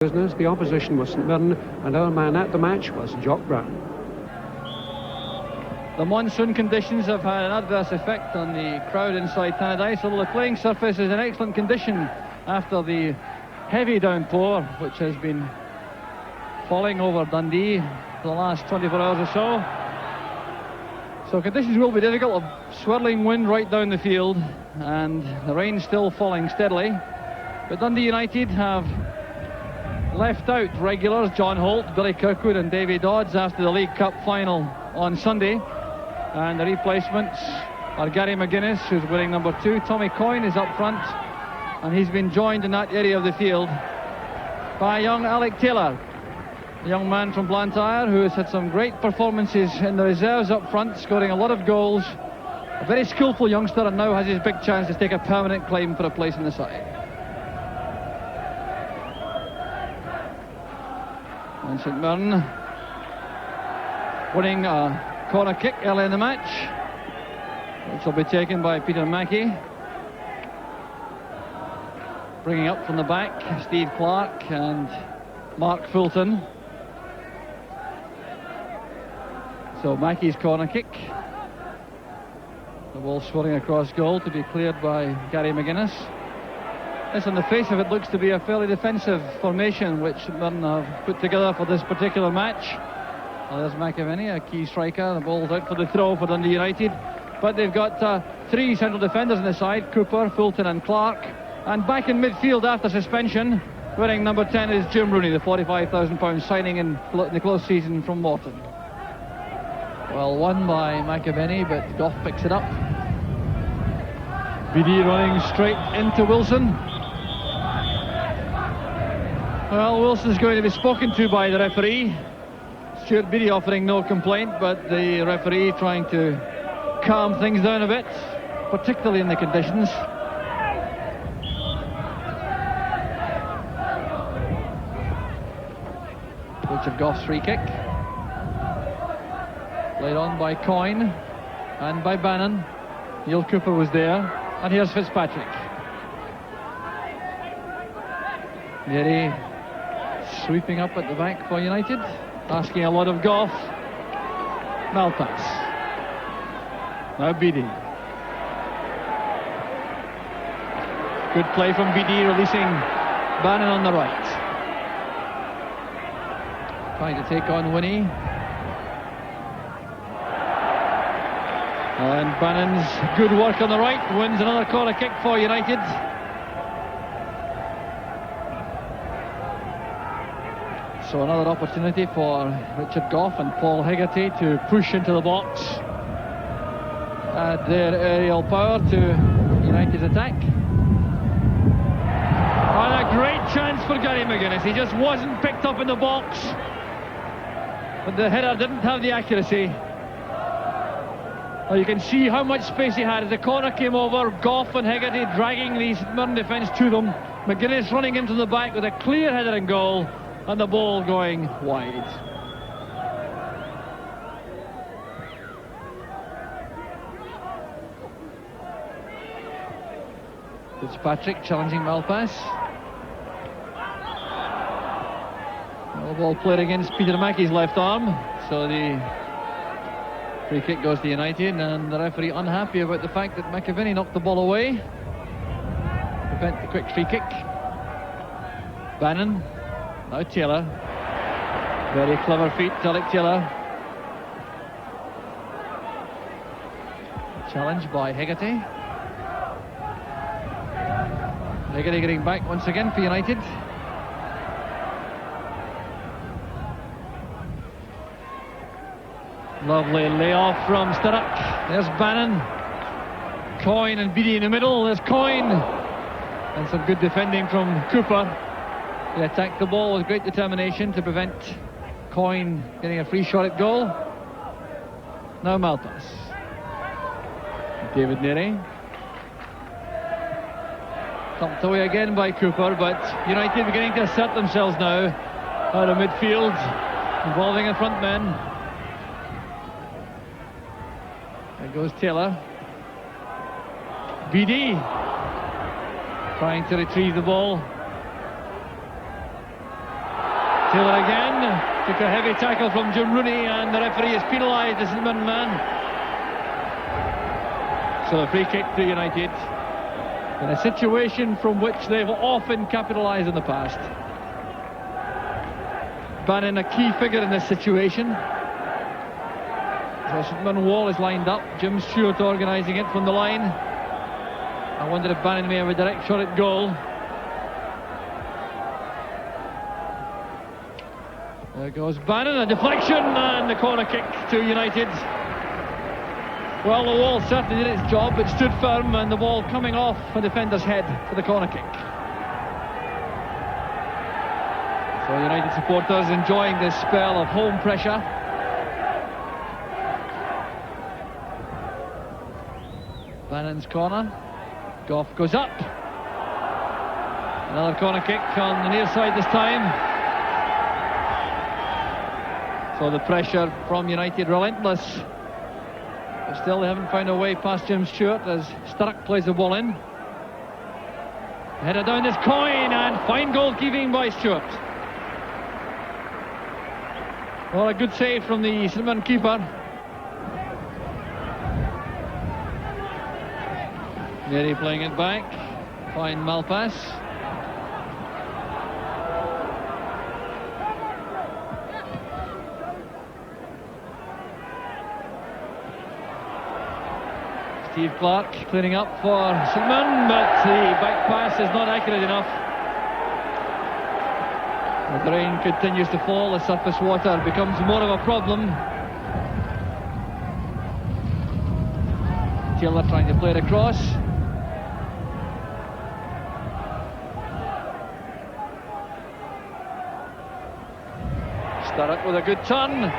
business. The opposition was St Mirren, and our man at the match was Jock Brown. The monsoon conditions have had an adverse effect on the crowd inside Tannadice, although the playing surface is in excellent condition after the heavy downpour which has been falling over Dundee for the last 24 hours or so. So conditions will be difficult, a swirling wind right down the field and the rain still falling steadily. But Dundee United have left out regulars John Holt, Billy Kirkwood and Davy Dodds after the League Cup final on Sunday. And the replacements are Gary McGuinness, who's wearing number 2. Tommy Coyne is up front, and he's been joined in that area of the field by young Alec Taylor, a young man from Blantyre who has had some great performances in the reserves up front, scoring a lot of goals. A very skillful youngster, and now has his big chance to take a permanent claim for a place in the side. And St Mirren winning a corner kick early in the match, which will be taken by Peter Mackey. Bringing up from the back Steve Clark and Mark Fulton. So Mackey's corner kick. The ball swirling across goal to be cleared by Gary McGuinness. This, on the face of it, looks to be a fairly defensive formation which Mirren have put together for this particular match. Well, there's McAvenny, a key striker. The ball's out for the throw for Dundee United. But they've got 3 central defenders on the side, Cooper, Fulton and Clark. And back in midfield after suspension, wearing number 10 is Jim Rooney, the £45,000 signing in the close season from Morton. Well, won by McAvenny, but Goff picks it up. BD running straight into Wilson. Well, Wilson's going to be spoken to by the referee. Stuart Beattie offering no complaint, but the referee trying to calm things down a bit, particularly in the conditions. Richard Goff's free kick. Played on by Coyne and by Bannon. Neil Cooper was there, and here's Fitzpatrick. Neary sweeping up at the back for United, asking a lot of Goff. Malpass. Now BD. Good play from BD, releasing Bannon on the right. Trying to take on Winnie. And Bannon's good work on the right wins another corner kick for United. So another opportunity for Richard Goff and Paul Hegarty to push into the box, add their aerial power to United's attack. And a great chance for Gary McGuinness. He just wasn't picked up in the box, but the header didn't have the accuracy. Well, you can see how much space he had as the corner came over. Goff and Hegarty dragging the Mirren defence to them. McGuinness running into the back with a clear header and goal, and the ball going wide. Fitzpatrick challenging Malpass. The ball played against Peter Mackey's left arm, so the free kick goes to United, and the referee unhappy about the fact that McAvenny knocked the ball away. Prevent the quick free kick. Bannon. Now Taylor. Very clever feet, Alec Taylor. Challenged by Hegarty. Hegarty getting back once again for United. Lovely layoff from Sturrock. There's Bannon. Coyne and Beattie in the middle. There's Coyne. And some good defending from Cooper. They attacked the ball with great determination to prevent Coyne getting a free shot at goal. Now Malpass. David Neary. Thumped away again by Cooper, but United beginning to assert themselves now out of midfield, involving the front men. There goes Taylor. BD trying to retrieve the ball. Taylor again took a heavy tackle from Jim Rooney, and the referee has penalised the St Mirren man. So a free kick to United in a situation from which they've often capitalised in the past. Bannon a key figure in this situation. The St Mirren wall is lined up. Jim Stewart organising it from the line. I wonder if Bannon may have a direct shot at goal. There goes Bannon, a deflection, and the corner kick to United. Well, the wall certainly did its job. It stood firm, and the ball coming off the defender's head for the corner kick. So United supporters enjoying this spell of home pressure. Bannon's corner. Goff goes up. Another corner kick on the near side this time. So the pressure from United relentless. But still they haven't found a way past Jim Stewart as Sturrock plays the ball in. Header down this coin, and fine goalkeeping by Stewart. Well, a good save from the St Mirren keeper. Nearly playing it back. Fine Malpass. Steve Clark cleaning up for St Mirren, but the back pass is not accurate enough. The rain continues to fall, the surface water becomes more of a problem. Taylor trying to play it across. Sturrock with a good turn.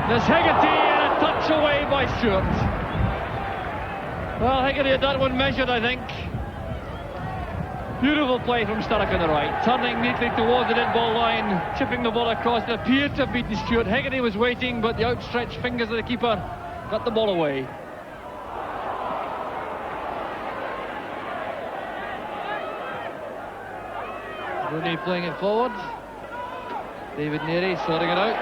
There's Hegarty, and a touch away by Stewart. Well, Hegarty had that one measured, I think. Beautiful play from Sturrock on the right, turning neatly towards the dead ball line, chipping the ball across. It appeared to have beaten Stewart. Hegarty was waiting, but the outstretched fingers of the keeper got the ball away. Rooney playing it forward. David Neary sorting it out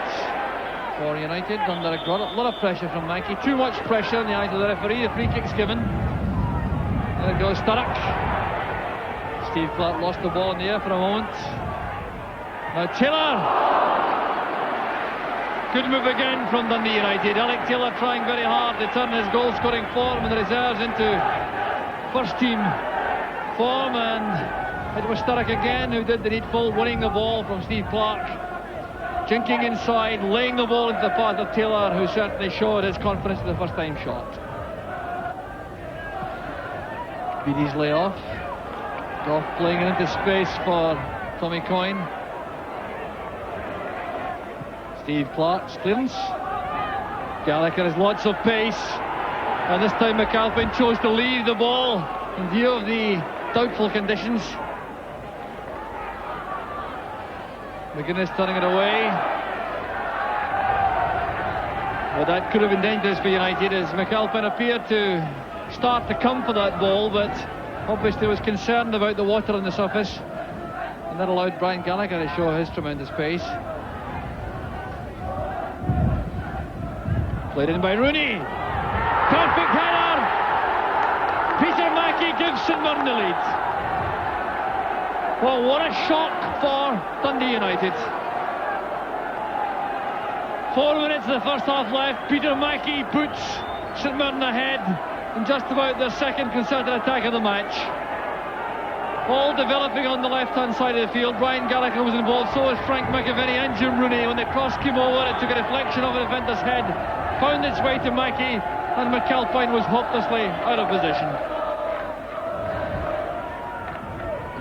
for United under a lot of pressure from Mackey. Too much pressure in the eyes of the referee. The free kick's given. There goes Sturrock. Steve Clark lost the ball in the air for a moment. Now Taylor. Good move again from Dundee United. Alec Taylor trying very hard to turn his goal scoring form and the reserves into first team form, and it was Sturrock again who did the needful, winning the ball from Steve Clark. Jinking inside, laying the ball into the path of Taylor, who certainly showed his confidence in the first time shot. Beattie's lay off. Goff playing it into space for Tommy Coyne. Steve Clark's clearance. Gallagher has lots of pace, and this time McAlpine chose to leave the ball in view of the doubtful conditions. McGuinness turning it away. Well, that could have been dangerous for United as McAlpine appeared to start to come for that ball, but obviously was concerned about the water on the surface, and that allowed Brian Gallagher to show his tremendous pace. Played in by Rooney. Perfect header! Peter Mackey gives St Mirren the lead. Well, what a shock for Dundee United. 4 minutes of the first half left. Peter Mackey puts St Mirren ahead in just about their second concerted attack of the match. All developing on the left-hand side of the field. Brian Gallagher was involved, so was Frank McAvenny and Jim Rooney. When the cross came over, it took a deflection of the defender's head, found its way to Mackey, and McAlpine was hopelessly out of position.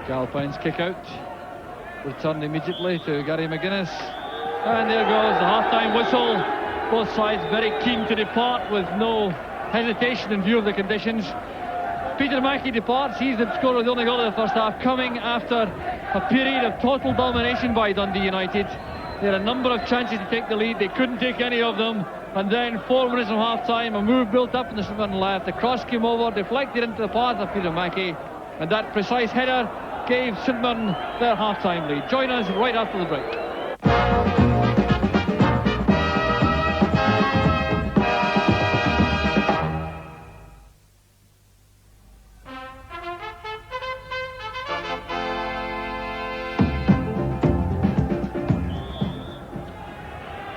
McAlpine's kick out, returned immediately to Gary McGuinness, and there goes the half-time whistle. Both sides very keen to depart with no hesitation in view of the conditions. Peter Mackey departs. He's the scorer of the only goal of the first half, coming after a period of total domination by Dundee United. They had a number of chances to take the lead, they couldn't take any of them, and then 4 minutes from half time, a move built up in the St Mirren left. The cross came over, deflected into the path of Peter Mackey, and that precise header gave St Mirren their half time lead. Join us right after the break.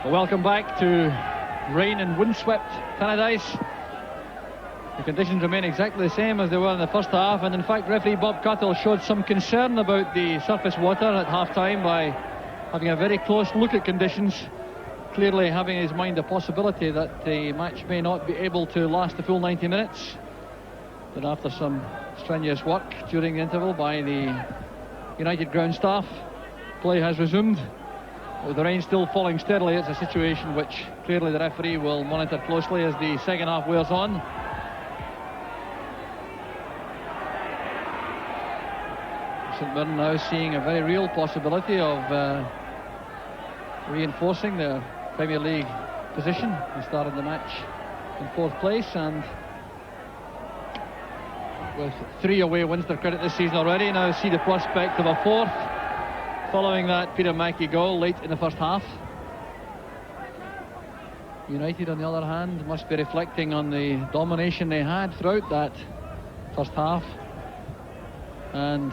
Welcome back to rain and windswept Tannadice. The conditions remain exactly the same as they were in the first half, and in fact referee Bob Cuttle showed some concern about the surface water at half-time by having a very close look at conditions, clearly having in his mind the possibility that the match may not be able to last the full 90 minutes. But after some strenuous work during the interval by the United ground staff, play has resumed. With the rain still falling steadily, it's a situation which clearly the referee will monitor closely as the second half wears on. St Mirren now seeing a very real possibility of reinforcing their Premier League position. They started the match in fourth place, and with 3 away wins to their credit this season already, now see the prospect of a fourth, following that Peter Mackey goal late in the first half. United, on the other hand, must be reflecting on the domination they had throughout that first half, and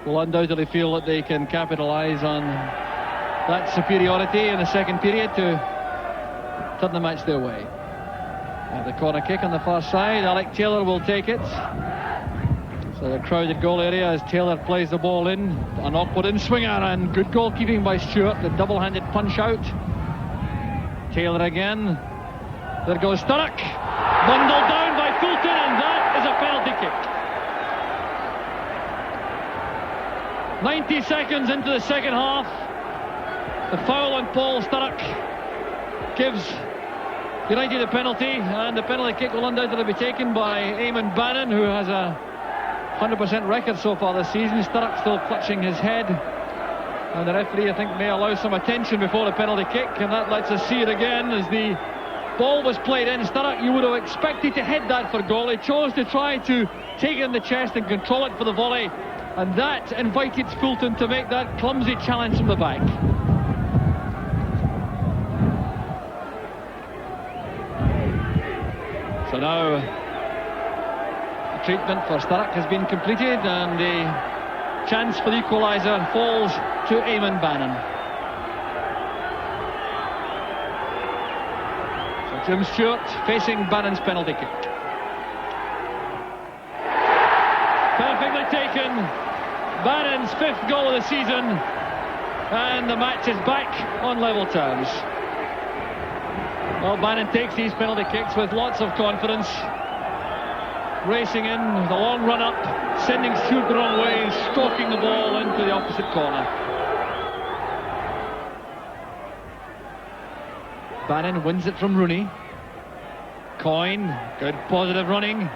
will undoubtedly feel that they can capitalise on that superiority in the second period to turn the match their way. The corner kick on the far side, Alec Taylor will take it. So the crowded goal area as Taylor plays the ball in. An awkward in-swinger, and good goalkeeping by Stewart, the double-handed punch out. Taylor again. There goes Sturrock. Bundled down by Fulton, and that is a penalty kick. 90 seconds into the second half. The foul on Paul Sturrock gives United a penalty, and the penalty kick will undoubtedly be taken by Eamon Bannon, who has a 100% record so far this season. Sturrock still clutching his head, and the referee, I think, may allow some attention before the penalty kick, and that lets us see it again as the ball was played in. Sturrock, you would have expected to head that for goal. He chose to try to take it in the chest and control it for the volley, and that invited Fulton to make that clumsy challenge from the back. So now the treatment for Sturrock has been completed, and the chance for the equaliser falls to Eamon Bannon. So Jim Stewart facing Bannon's penalty kick. Perfectly taken. Bannon's 5th goal of the season, and the match is back on level terms. Well, Bannon takes these penalty kicks with lots of confidence, racing in the long run up, sending Stewart the wrong way, stalking the ball into the opposite corner. Bannon wins it from Rooney. Coyne, good positive running.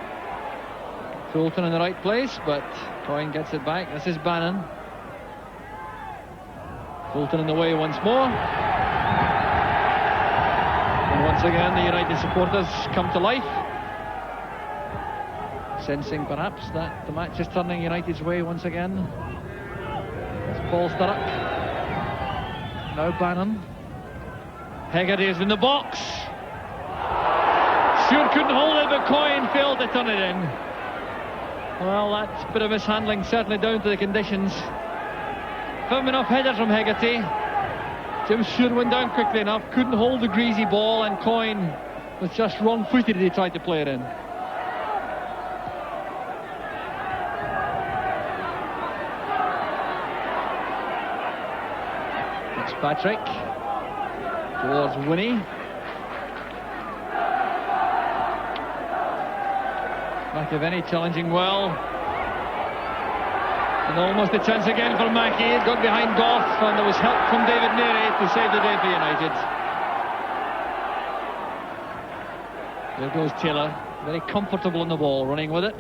Fulton in the right place, but Coyne gets it back. This is Bannon. Fulton in the way once more. And once again the United supporters come to life, sensing perhaps that the match is turning United's way once again. It's Paul Sturrock. Now Bannon. Hegarty is in the box. Stewart couldn't hold it, but Coyne failed to turn it in. Well, that's a bit of mishandling, certainly down to the conditions. Firm enough header from Hegarty. Jim Stewart went down quickly enough, couldn't hold the greasy ball, and Coyne was just wrong-footed as he tried to play it in. Fitzpatrick towards Winnie. McAvenny challenging well, and almost a chance again for Mackey. It got behind Goff, and there was help from David Neary to save the day for United. There goes Taylor, very comfortable on the ball, running with it.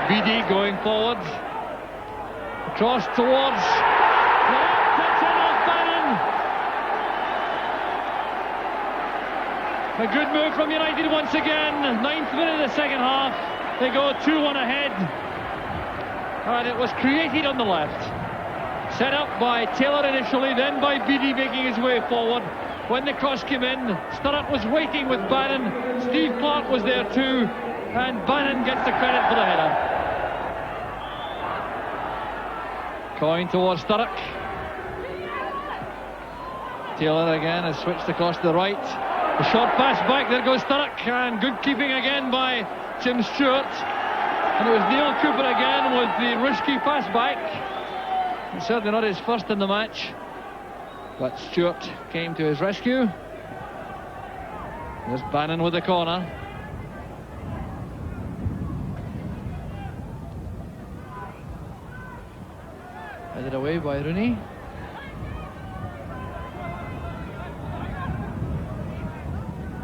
BD going forward, across towards that's in off Bannon. A good move from United once again. 9th minute of the second half. They go 2-1 ahead, and it was created on the left. Set up by Taylor initially, then by Beattie making his way forward. When the cross came in, Sturrock was waiting with Bannon. Steve Clark was there too, and Bannon gets the credit for the header. Coyne towards Sturrock. Taylor again has switched across to the right. The short pass back, there goes Sturrock, and good keeping again by Tim Stewart. And it was Neil Cooper again with the risky pass back. And certainly not his first in the match, but Stewart came to his rescue. There's Bannon with the corner. Headed away by Rooney.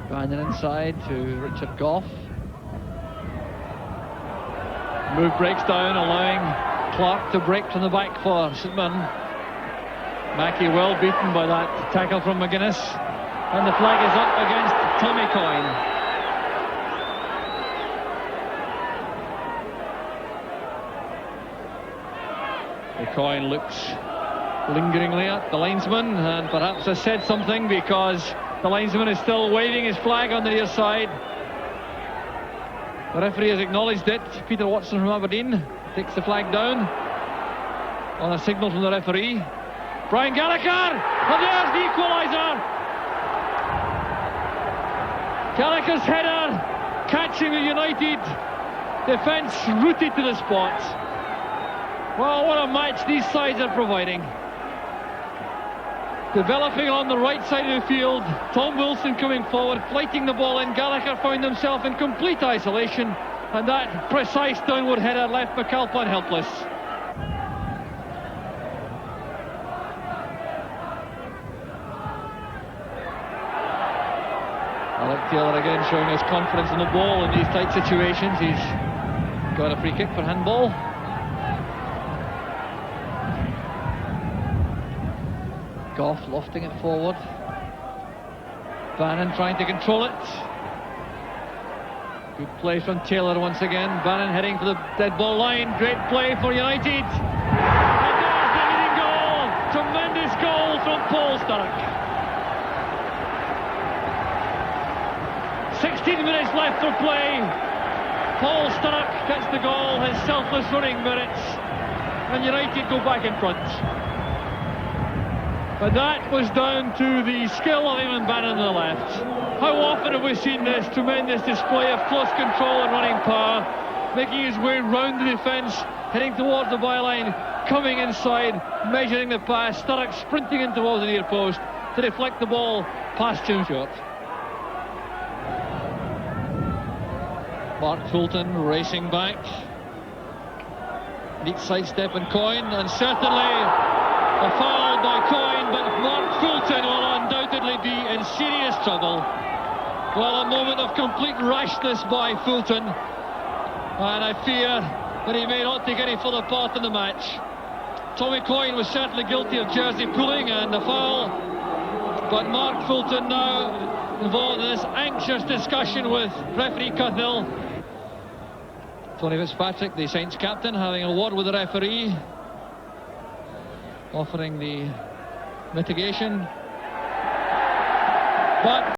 Bannon inside to Richard Gough. Move breaks down, allowing Clark to break from the back for St Mirren. Mackey well beaten by that tackle from McGuinness. And the flag is up against Tommy Coyne. The Coyne looks lingeringly at the linesman and perhaps has said something, because the linesman is still waving his flag on the near side. The referee has acknowledged it. Peter Watson from Aberdeen takes the flag down on a signal from the referee. Brian Gallagher, and there's the equaliser. Gallagher's header catching the United defence rooted to the spot. Well, what a match these sides are providing. Developing on the right side of the field, Tom Wilson coming forward, flighting the ball in. Gallagher found himself in complete isolation, and that precise downward header left McAlpine helpless. Alec Taylor again showing his confidence in the ball in these tight situations. He's got a free kick for handball. Gough lofting it forward. Bannon trying to control it. Good play from Taylor once again. Bannon heading for the dead ball line. Great play for United. And there's the leading goal. Tremendous goal from Paul Sturrock. 16 minutes left for play. Paul Sturrock gets the goal, his selfless running merits, and United go back in front. But that was down to the skill of Eamon Bannon on the left. How often have we seen this tremendous display of close control and running power, making his way round the defence, heading towards the byline, coming inside, measuring the pass, Sturrock sprinting in towards the near post to deflect the ball past Jim Stewart. Mark Fulton racing back. Neat sidestep in Coyne, and certainly a foul by Coyne, but Mark Fulton will undoubtedly be in serious trouble. Well, a moment of complete rashness by Fulton, and I fear that he may not take any further part in the match. Tommy Coyne was certainly guilty of jersey pulling and a foul, but Mark Fulton now involved in this anxious discussion with referee Cuthill. Tony Fitzpatrick, the Saints captain, having a word with the referee, offering the mitigation. But